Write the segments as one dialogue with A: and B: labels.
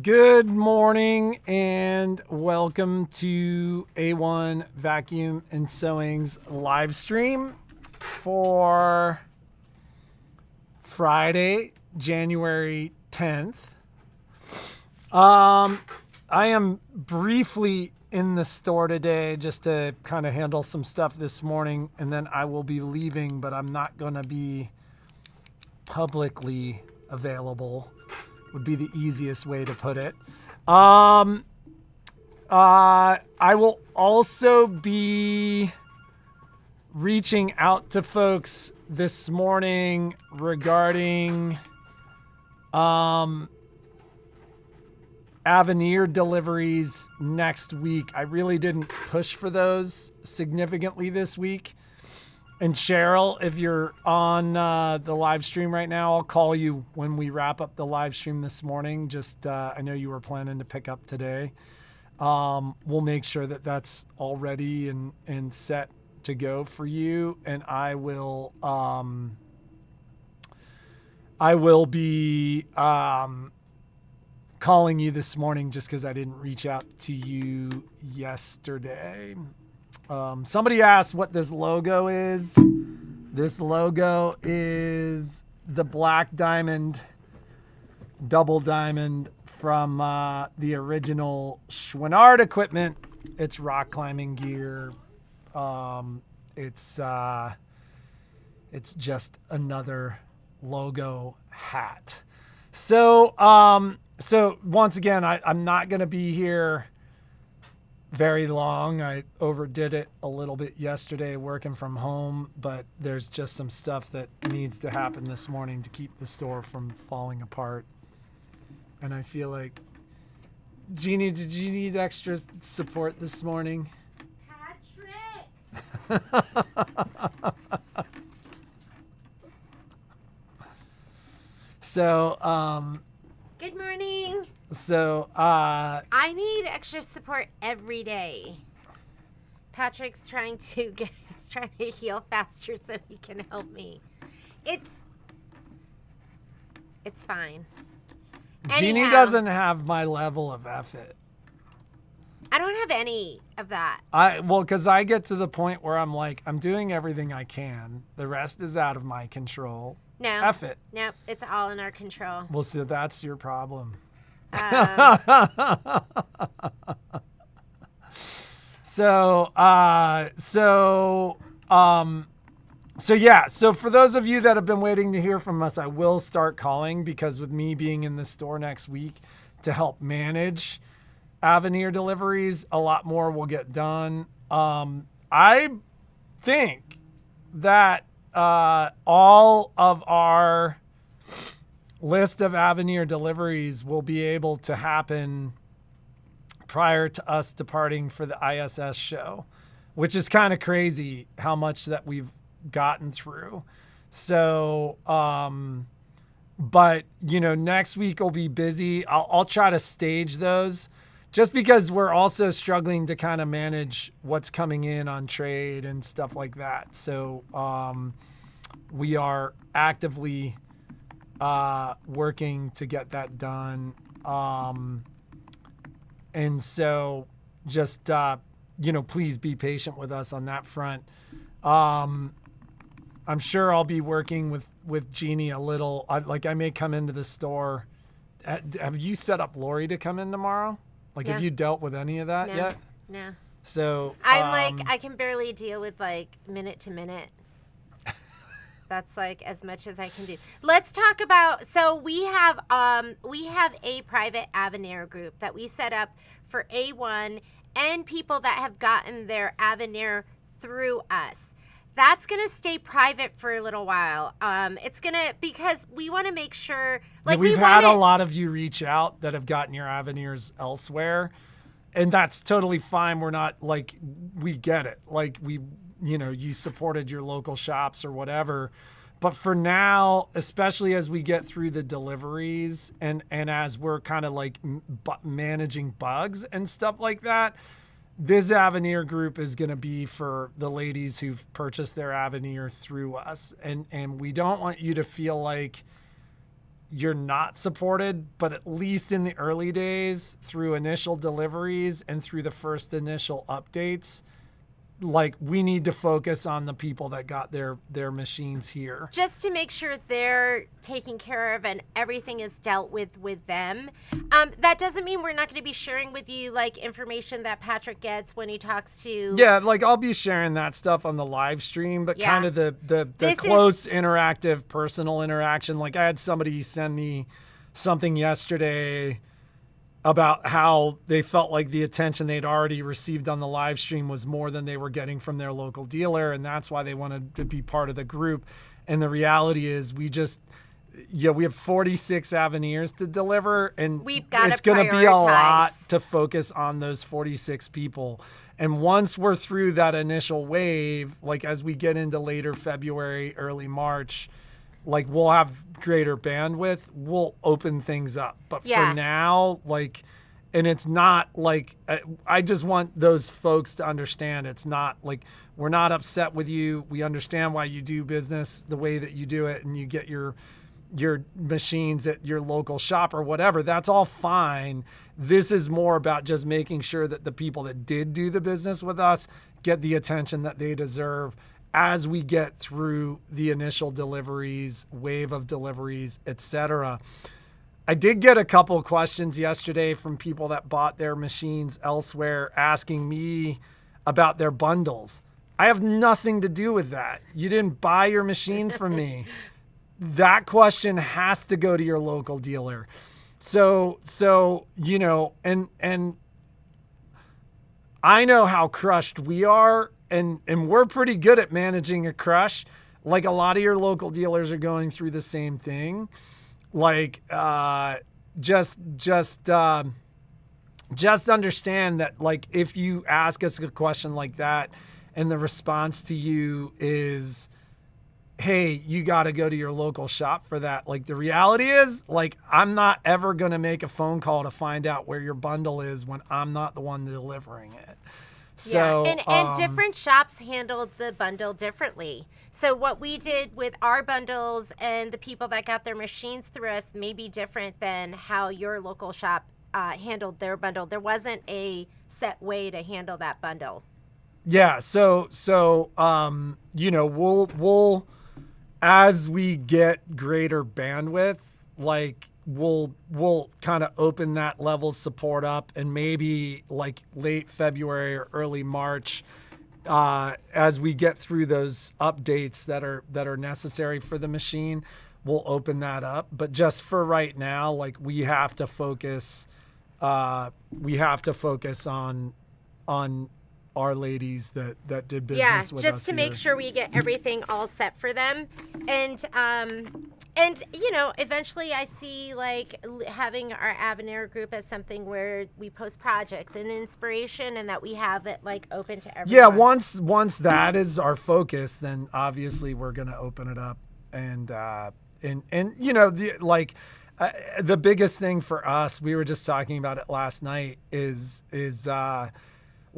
A: Good morning and welcome to A-1 Vacuum and Sewing's live stream for Friday, January 10th. I am briefly in the store today just to kind of handle some stuff this morning, and then I will be leaving, but I'm not going to be publicly available. Would be the easiest way to put it. I will also be reaching out to folks this morning regarding Avenir deliveries next week. I really didn't push for those significantly this week. And Cheryl, if you're on the live stream right now, I'll call you when we wrap up the live stream this morning. Just I know you were planning to pick up today. We'll make sure that that's all ready and set to go for you. And I will be calling you this morning just because I didn't reach out to you yesterday. Somebody asked what this logo is. This logo is the black diamond, double diamond from the original Chouinard equipment. It's rock climbing gear. It's just another logo hat. So once again, I'm not going to be here very long. I overdid it a little bit yesterday working from home, but there's just some stuff that needs to happen this morning to keep the store from falling apart. And I feel like, Jeannie, did you need extra support this morning?
B: Patrick!
A: So,
B: Good morning.
A: So,
B: I need extra support every day. Patrick's trying to heal faster so he can help me. It's fine.
A: Jeannie
B: Anyhow,
A: doesn't have my level of effort.
B: I don't have any of that.
A: Because I get to the point where I'm like, I'm doing everything I can. The rest is out of my control.
B: No.
A: Effort.
B: Nope. It's all in our control.
A: Well, so that's your problem. So for those of you that have been waiting to hear from us, I will start calling, because with me being in the store next week to help manage Avenir deliveries, a lot more will get done. I think that all of our list of Avenir deliveries will be able to happen prior to us departing for the ISS show, which is kind of crazy how much that we've gotten through. So, but next week will be busy. I'll try to stage those, just because we're also struggling to kind of manage what's coming in on trade and stuff like that. So, we are actively working to get that done. And so just, please be patient with us on that front. I'm sure I'll be working with Jeannie a little. I may come into the store. Have you set up Lori to come in tomorrow?
B: Yeah.
A: Have you dealt with any of that yet?
B: No.
A: So
B: I'm I can barely deal with minute to minute. That's as much as I can do. Let's talk about, so we have a private Avenir group that we set up for A1 and people that have gotten their Avenir through us. That's going to stay private for a little while. It's going to, because we want to make sure,
A: we've had a lot of you reach out that have gotten your Avenirs elsewhere, and that's totally fine. We're not we get it. You supported your local shops or whatever. But for now, especially as we get through the deliveries and as we're kind of managing bugs and stuff like that, this Avenir group is going to be for the ladies who've purchased their Avenir through us. And we don't want you to feel like you're not supported, but at least in the early days through initial deliveries and through the first initial updates, like we need to focus on the people that got their machines here.
B: Just to make sure they're taken care of and everything is dealt with them. That doesn't mean we're not going to be sharing with you like information that Patrick gets when he talks to.
A: Yeah, like I'll be sharing that stuff on the live stream, but kind of the close interactive personal interaction. Like I had somebody send me something yesterday about how they felt like the attention they'd already received on the live stream was more than they were getting from their local dealer. And that's why they wanted to be part of the group. And the reality is we have 46 Avenirs to deliver, and it's going to be a lot to focus on those 46 people. And once we're through that initial wave, like as we get into later February, early March, like we'll have greater bandwidth, we'll open things up. But for now, like, and it's not like, I just want those folks to understand it's not like we're not upset with you. We understand why you do business the way that you do it and you get your machines at your local shop or whatever. That's all fine. This is more about just making sure that the people that did do the business with us get the attention that they deserve as we get through the initial deliveries, wave of deliveries, etc. I did get a couple of questions yesterday from people that bought their machines elsewhere asking me about their bundles. I have nothing to do with that. You didn't buy your machine from me. That question has to go to your local dealer. So you know, and I know how crushed we are. And we're pretty good at managing a crush. Like a lot of your local dealers are going through the same thing. Like just understand that like if you ask us a question like that and the response to you is, hey, you got to go to your local shop for that. Like the reality is like I'm not ever going to make a phone call to find out where your bundle is when I'm not the one delivering it. So,
B: and different shops handled the bundle differently. So what we did with our bundles and the people that got their machines through us may be different than how your local shop handled their bundle. There wasn't a set way to handle that bundle.
A: Yeah. So you know, we'll as we get greater bandwidth, like we'll kind of open that level support up, and maybe like late February or early March, as we get through those updates that are necessary for the machine, we'll open that up. But just for right now, like we have to focus on our ladies that did business with us.
B: Yeah, just to make sure we get everything all set for them. And you know, eventually I see like having our Avenir group as something where we post projects and inspiration and that we have it like open to everyone.
A: Yeah, once that is our focus, then obviously we're going to open it up. And you know, the biggest thing for us, we were just talking about it last night, is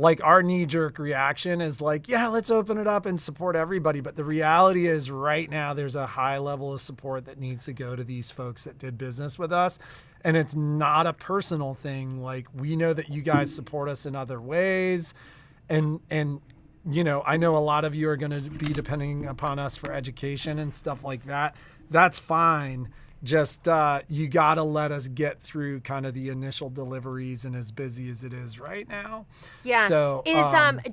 A: like our knee-jerk reaction is like, yeah, let's open it up and support everybody. But the reality is right now there's a high level of support that needs to go to these folks that did business with us. And it's not a personal thing. Like we know that you guys support us in other ways. And you know, I know a lot of you are going to be depending upon us for education and stuff like that. That's fine. Just you got to let us get through kind of the initial deliveries and as busy as it is right now.
B: Yeah.
A: So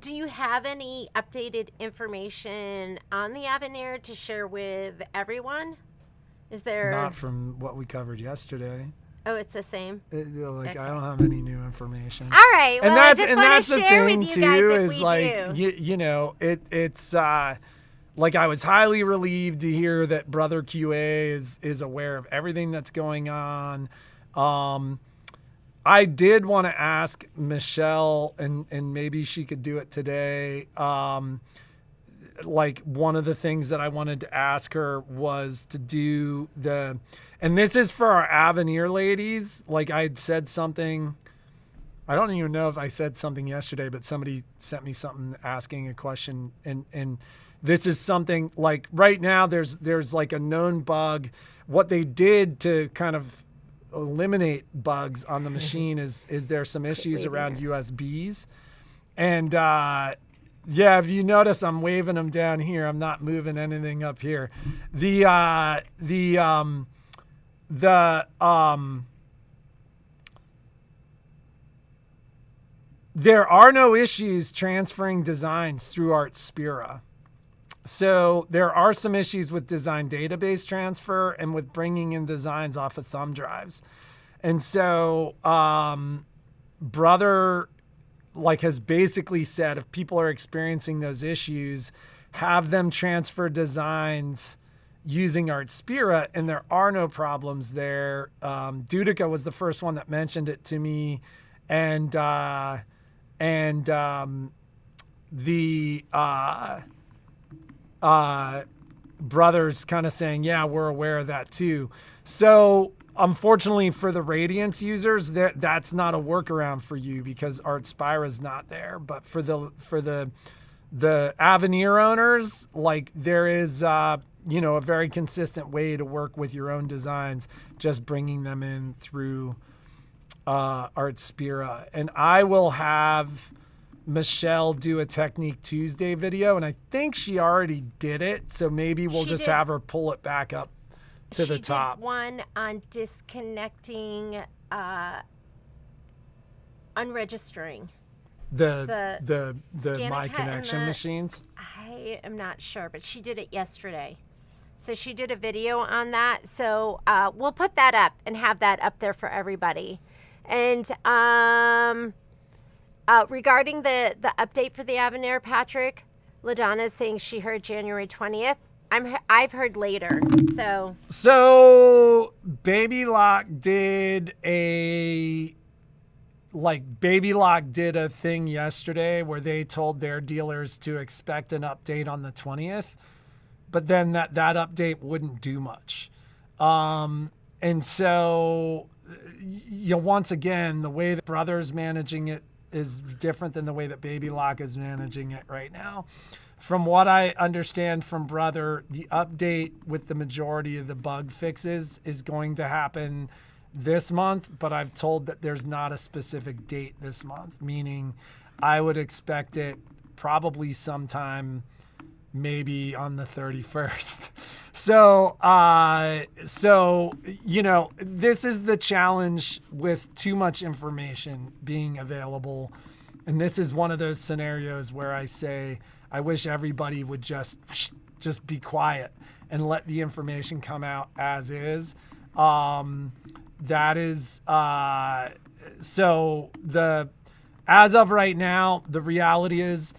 B: do you have any updated information on the Avenir to share with everyone? Is there
A: not from what we covered yesterday?
B: Oh, it's the same.
A: I don't have any new information.
B: All right. Well,
A: and
B: that's
A: the thing too is like you know it's. Like I was highly relieved to hear that Brother QA is aware of everything that's going on. I did want to ask Michelle, and maybe she could do it today. Like one of the things that I wanted to ask her was to do and this is for our Avenir ladies. Like I had said something, I don't even know if I said something yesterday, but somebody sent me something asking a question, and this is something like right now there's like a known bug. What they did to kind of eliminate bugs on the machine is there some issues around USBs. And if you notice, I'm waving them down here. I'm not moving anything up here. There are no issues transferring designs through Artspira. So there are some issues with design database transfer and with bringing in designs off of thumb drives. And so Brother has basically said if people are experiencing those issues, have them transfer designs using Artspira, and there are no problems there. Dudica was the first one that mentioned it to me, and the Brothers kind of saying, yeah, we're aware of that too. So unfortunately for the Radiance users, that's not a workaround for you because Artspira is not there. But for the Avenir owners, there is a very consistent way to work with your own designs, just bringing them in through Artspira. And I will have Michelle do a Technique Tuesday video, and I think she already did it, so maybe we'll just have her pull it back up to the top.
B: She did one on disconnecting, unregistering.
A: The My Connection machines?
B: I am not sure, but she did it yesterday. So she did a video on that. So we'll put that up and have that up there for everybody. And regarding the update for the Avenir, Patrick, LaDonna is saying she heard January 20th. I've heard later.
A: So Baby Lock did a thing yesterday where they told their dealers to expect an update on the 20th, but then that update wouldn't do much. And so once again, the way that Brother's managing it is different than the way that Baby Lock is managing it right now. From what I understand from Brother, the update with the majority of the bug fixes is going to happen this month, but I've told that there's not a specific date this month, meaning I would expect it probably sometime maybe on the 31st. So this is the challenge with too much information being available. And this is one of those scenarios where I say, I wish everybody would just be quiet and let the information come out as is. That is, as of right now, the reality is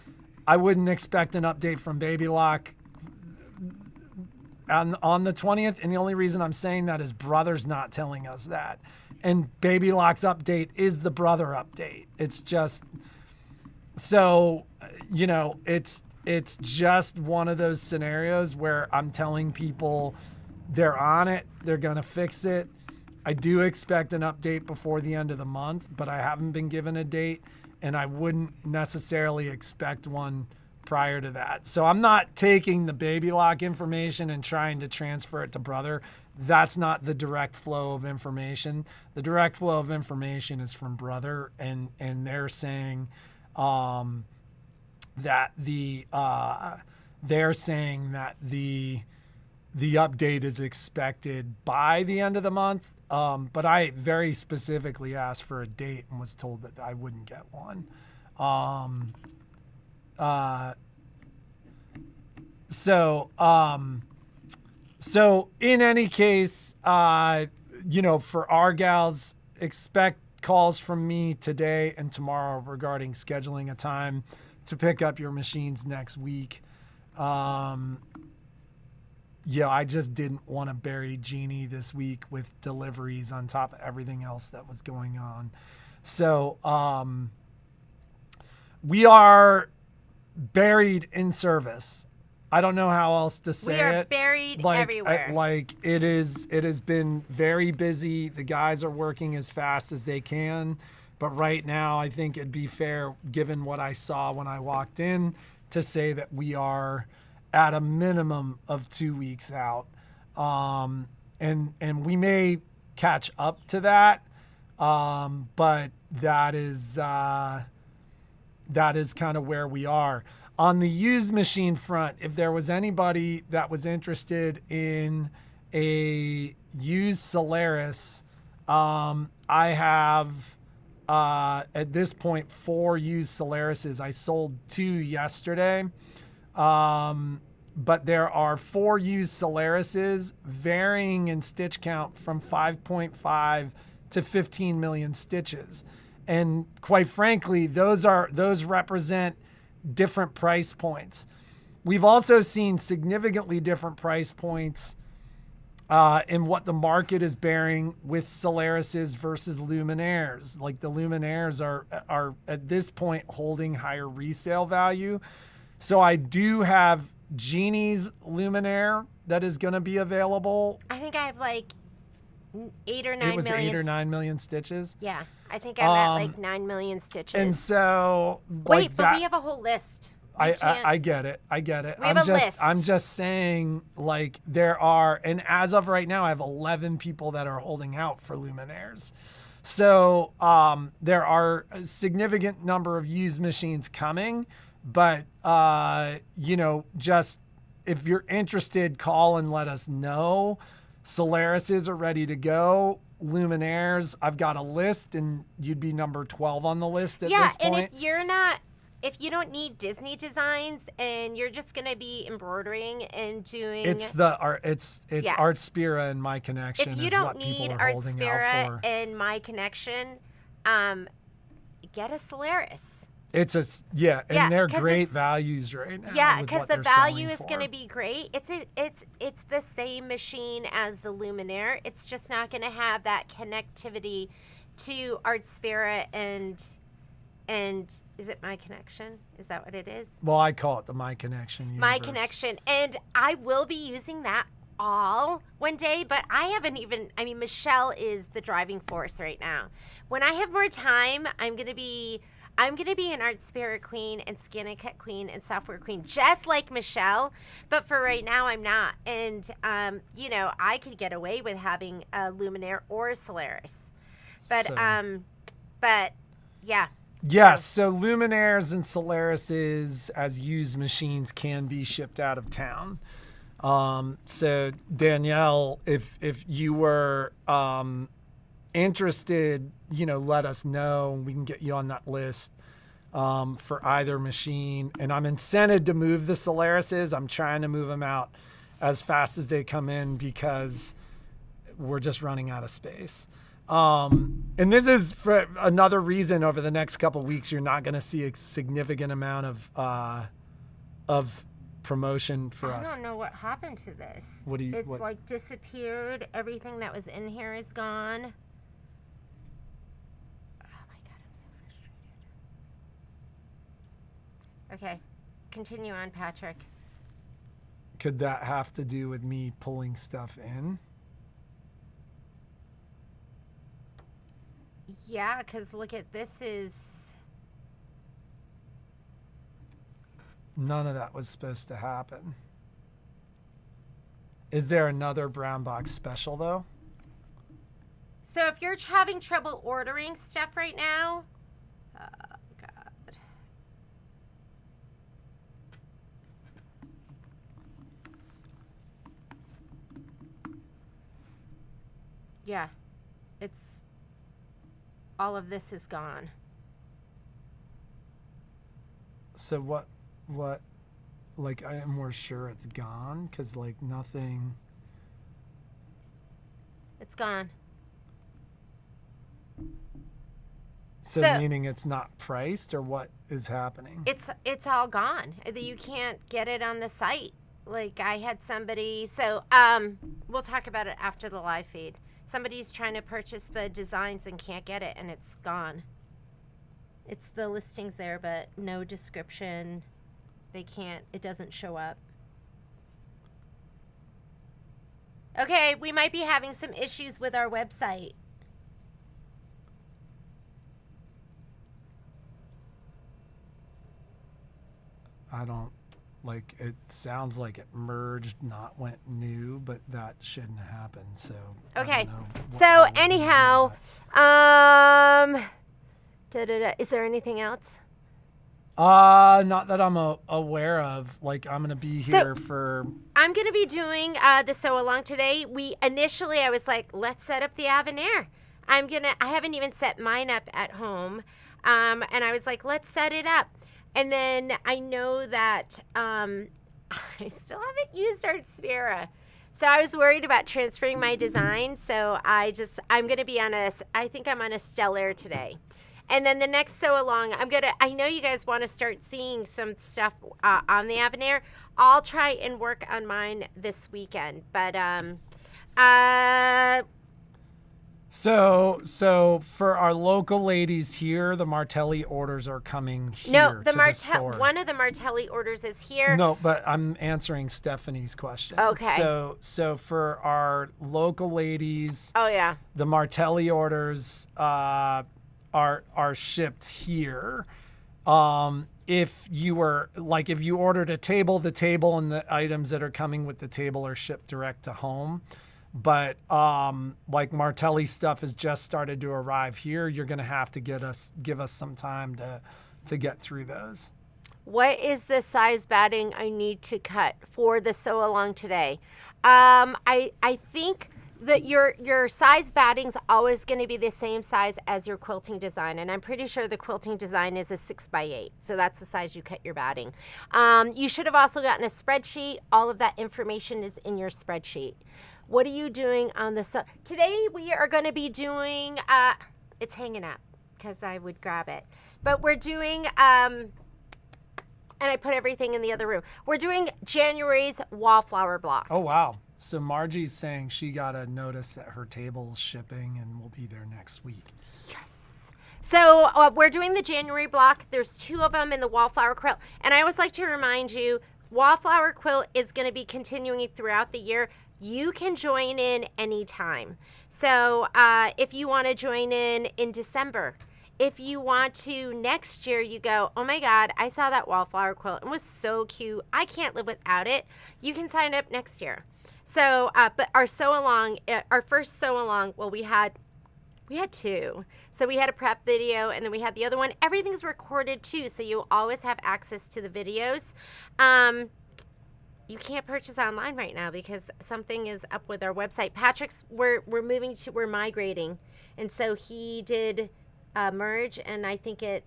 A: I wouldn't expect an update from Baby Lock on the 20th. And the only reason I'm saying that is Brother's not telling us that. And Baby Lock's update is the Brother update. It's just, it's just one of those scenarios where I'm telling people they're on it, they're going to fix it. I do expect an update before the end of the month, but I haven't been given a date, and I wouldn't necessarily expect one prior to that. So I'm not taking the Baby Lock information and trying to transfer it to Brother. That's not the direct flow of information. The direct flow of information is from Brother, and they're saying that the update is expected by the end of the month. But I very specifically asked for a date and was told that I wouldn't get one. So in any case, for our gals, expect calls from me today and tomorrow regarding scheduling a time to pick up your machines next week. I just didn't want to bury Jeannie this week with deliveries on top of everything else that was going on. So we are buried in service. I don't know how else to say it.
B: We are buried everywhere.
A: It has been very busy. The guys are working as fast as they can. But right now, I think it'd be fair, given what I saw when I walked in, to say that we are at a minimum of 2 weeks out. And we may catch up to that. But that is kind of where we are. On the used machine front, if there was anybody that was interested in a used Solaris, I have at this point 4 used Solarises. I sold 2 yesterday. But there are 4 used Solarises varying in stitch count from 5.5 to 15 million stitches. And quite frankly, those represent different price points. We've also seen significantly different price points in what the market is bearing with Solarises versus Luminaires. Like the Luminaires are at this point holding higher resale value. So I do have Genie's Luminaire that is going to be available.
B: I think I have like 8 or 9 million.
A: It was 8 or 9 million stitches.
B: Yeah, I think I'm at like 9 million stitches.
A: And so,
B: wait, but we have a whole list.
A: I get it. I get it.
B: We have a list.
A: I'm just saying, like, there are, and as of right now, I have 11 people that are holding out for Luminaires. So there are a significant number of used machines coming, but just if you're interested, call and let us know. Solarises are ready to go. Luminaires, I've got a list, and you'd be number 12 on the list at this point.
B: Yeah, and if you don't need Disney designs and you're just gonna be embroidering and doing,
A: it's Art Spira and My Connection.
B: If you
A: is
B: don't
A: what
B: need
A: people are
B: Art
A: holding out
B: Spira
A: for.
B: and My Connection, get a Solaris.
A: And they're great values right now.
B: Yeah, because the value is
A: for.
B: going to be great. It's the same machine as the Luminaire. It's just not going to have that connectivity to Art Spira and is it My Connection? Is that what it is?
A: Well, I call it the My Connection universe.
B: My Connection, and I will be using that all one day, but I haven't even. I mean, Michelle is the driving force right now. When I have more time, I'm gonna be an Art Spirit queen and Skin and Cut queen and software queen, just like Michelle. But for right now, I'm not. And, I could get away with having a Luminaire or a Solaris. But yeah.
A: Yes, so Luminaires and Solarises as used machines can be shipped out of town. So Danielle, if you were interested, let us know. We can get you on that list for either machine. And I'm incented to move the Solarises. I'm trying to move them out as fast as they come in because we're just running out of space. And this is for another reason. Over the next couple of weeks, you're not going to see a significant amount of promotion for us.
B: I don't know what happened to this. It's like disappeared. Everything that was in here is gone. Oh my God, I'm so frustrated. Okay, continue on, Patrick.
A: Could that have to do with me pulling stuff in?
B: Yeah, because look at this is...
A: None of that was supposed to happen. Is there another brown box special, though?
B: So if you're having trouble ordering stuff right now... Oh, God. Yeah. It's... All of this is gone.
A: So what, like, I am more sure it's gone because, like, nothing.
B: It's gone.
A: So meaning it's not priced, or what is happening?
B: It's all gone. You can't get it on the site. Like, I had somebody, so we'll talk about it after the live feed. Somebody's trying to purchase the designs and can't get it, and it's gone. It's the listings there, but no description. They can't, it doesn't show up. Okay, we might be having some issues with our website.
A: like it sounds like it merged, not went new, but that shouldn't have happened. So I
B: Okay.
A: don't know what
B: So
A: all we're gonna do
B: anyhow,
A: with that.
B: is there anything else?
A: Not that I'm aware of. Like I'm gonna be
B: So-
A: here for.
B: I'm going to be doing the sew along today. I was like, let's set up the Avenir. I haven't even set mine up at home. And I was like, let's set it up. And then I know that I still haven't used Artspira. So I was worried about transferring my design. So I'm going to be I think I'm on a Stellar today. And then the next sew along, I know you guys want to start seeing some stuff on the Avenir. I'll try and work on mine this weekend. But,
A: So for our local ladies here, the Martelli orders are coming here
B: no,
A: to the store.
B: one of the Martelli orders is here.
A: No, but I'm answering Stephanie's question.
B: Okay.
A: So for our local ladies,
B: Oh, yeah.
A: the Martelli orders are shipped here. If you ordered a table, the table and the items that are coming with the table are shipped direct to home. But like Martelli stuff has just started to arrive here. You're gonna have to give us some time to get through those.
B: What is the size batting I need to cut for the sew along today? I think that your size batting's always going to be the same size as your quilting design, and I'm pretty sure the quilting design is a 6x8, so that's the size you cut your batting. You should have also gotten a spreadsheet. All of that information is in your spreadsheet. What are you doing on the today? We are going to be doing it's hanging up because I would grab it, but we're doing and I put everything in the other room. We're doing January's wallflower block.
A: Oh wow. So Margie's saying she got a notice that her table's shipping and will be there next week.
B: Yes. So we're doing the January block. There's 2 of them in the wallflower quilt. And I always like to remind you, wallflower quilt is going to be continuing throughout the year. You can join in anytime. So if you want to join in December, if you want to next year, you go, oh my God, I saw that wallflower quilt. It was so cute. I can't live without it. You can sign up next year. So, but our sew along, our first sew along, well, we had 2. So we had a prep video and then we had the other one. Everything's recorded too. So you'll always have access to the videos. You can't purchase online right now because something is up with our website. Patrick's, we're migrating. And so he did merge, and I think I'm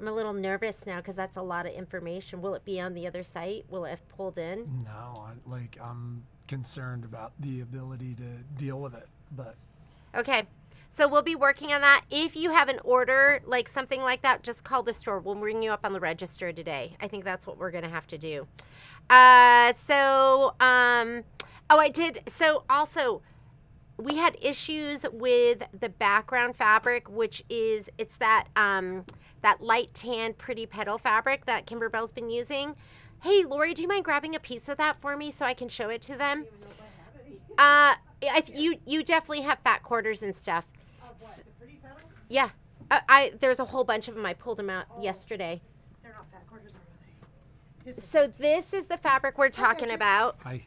B: a little nervous now because that's a lot of information. Will it be on the other site? Will it have pulled in?
A: No, I'm concerned about the ability to deal with it, but
B: okay, so we'll be working on that. If you have an order like something like that, just call the store. We'll bring you up on the register today. I think that's what we're gonna have to do. I did. So also, we had issues with the background fabric, which is that light tan pretty petal fabric that Kimberbell's been using. Hey, Lori, do you mind grabbing a piece of that for me so I can show it to them? You definitely have fat quarters and stuff.
C: Of what, the pretty petals?
B: Yeah. There's a whole bunch of them. I pulled them out yesterday.
C: They're not fat quarters, are they?
B: So this is the fabric we're talking about.
A: hi.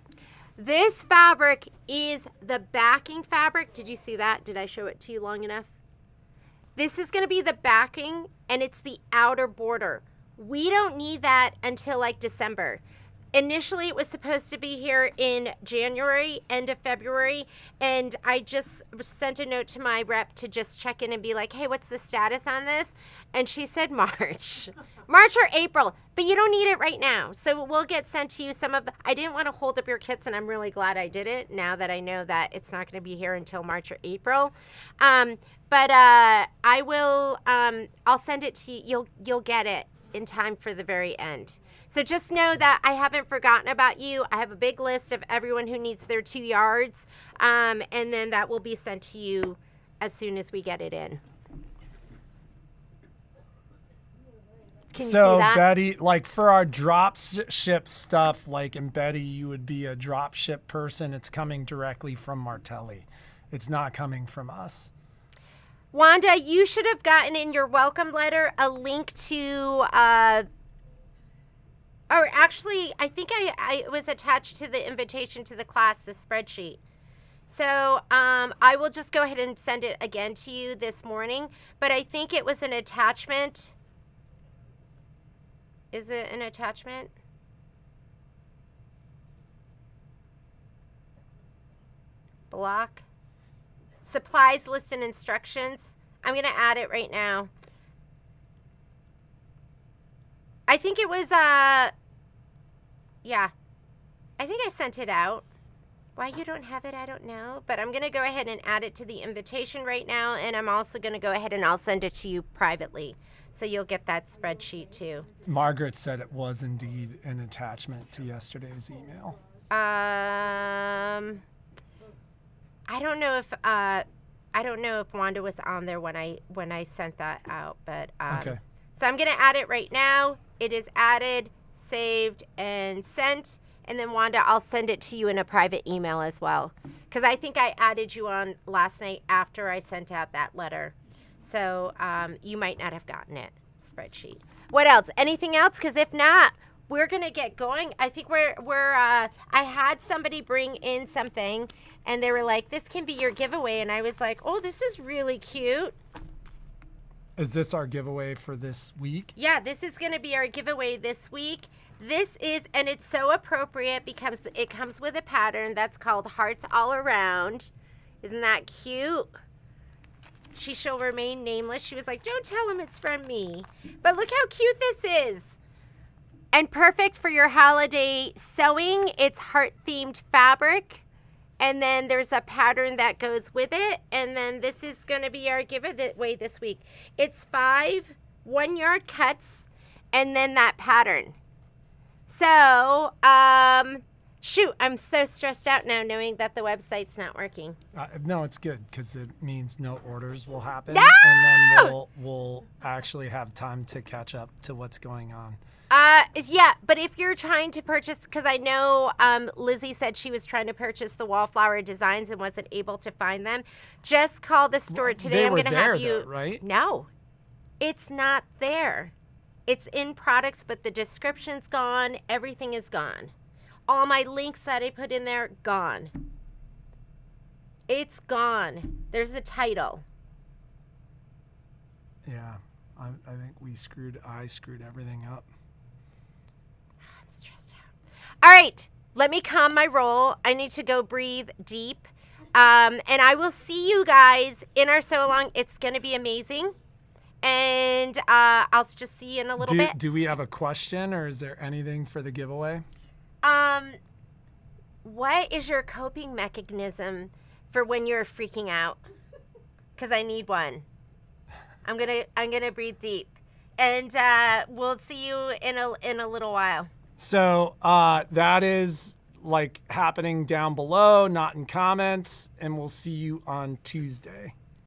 B: This fabric is the backing fabric. Did you see that? Did I show it to you long enough? This is going to be the backing, and it's the outer border. We don't need that until like December. Initially, it was supposed to be here in January, end of February, and I just sent a note to my rep to just check in and be like, hey, what's the status on this? And she said March. March or April, but you don't need it right now. So we'll get sent to you some of the, I didn't want to hold up your kits, and I'm really glad I did it now that I know that it's not going to be here until March or April. But I will, I'll send it to you. You'll get it in time for the very end. So just know that I haven't forgotten about you. I have a big list of everyone who needs their 2 yards, and then that will be sent to you as soon as we get it in. Can you see that?
A: Betty, like for our drop ship stuff, like in Betty, you would be a drop ship person. It's coming directly from Martelli. It's not coming from us.
B: Wanda, you should have gotten in your welcome letter a link to Or actually, I think I was attached to the invitation to the class, the spreadsheet. So I will just go ahead and send it again to you this morning. But I think it was an attachment. Is it an attachment? Block. Supplies, list, and instructions. I'm going to add it right now. I think it was, yeah. I think I sent it out. Why you don't have it, I don't know. But I'm going to go ahead and add it to the invitation right now. And I'm also going to go ahead and I'll send it to you privately. So you'll get that spreadsheet too.
A: Margaret said it was indeed an attachment to yesterday's email.
B: I don't know if Wanda was on there when I sent that out, but
A: Okay.
B: So I'm gonna add it right now. It is added, saved, and sent. And then Wanda, I'll send it to you in a private email as well, because I think I added you on last night after I sent out that letter. So you might not have gotten it. Spreadsheet. What else? Anything else? Because if not, we're gonna get going. I think we're I had somebody bring in something, and they were like, "This can be your giveaway," and I was like, "Oh, this is really cute."
A: Is this our giveaway for this week?
B: Yeah, this is gonna be our giveaway this week. This is, and it's so appropriate because it comes with a pattern that's called Hearts All Around. Isn't that cute? She shall remain nameless. She was like, "Don't tell him it's from me." But look how cute this is. And perfect for your holiday sewing. It's heart-themed fabric. And then there's a pattern that goes with it. And then this is going to be our giveaway this week. It's 5 1-yard cuts and then that pattern. So, shoot, I'm so stressed out now knowing that the website's not working.
A: No, it's good because it means no orders will happen.
B: No!
A: And then we'll actually have time to catch up to what's going on.
B: Yeah, but if you're trying to purchase, because I know Lizzie said she was trying to purchase the wallflower designs and wasn't able to find them, just call the store today.
A: They
B: I'm
A: were
B: going to have
A: there,
B: you.
A: though, right?
B: No, it's not there. It's in products, but the description's gone. Everything is gone. All my links that I put in there, gone. It's gone. There's a title.
A: Yeah, I think I screwed everything up.
B: I'm stressed out. All right, let me calm my roll. I need to go breathe deep. And I will see you guys in our sew along. It's going to be amazing. And I'll just see you in a little bit.
A: Do we have a question or is there anything for the giveaway?
B: What is your coping mechanism for when you're freaking out? Because I need one. I'm gonna breathe deep, and we'll see you in a little while.
A: So that is like happening down below, not in comments, and we'll see you on Tuesday.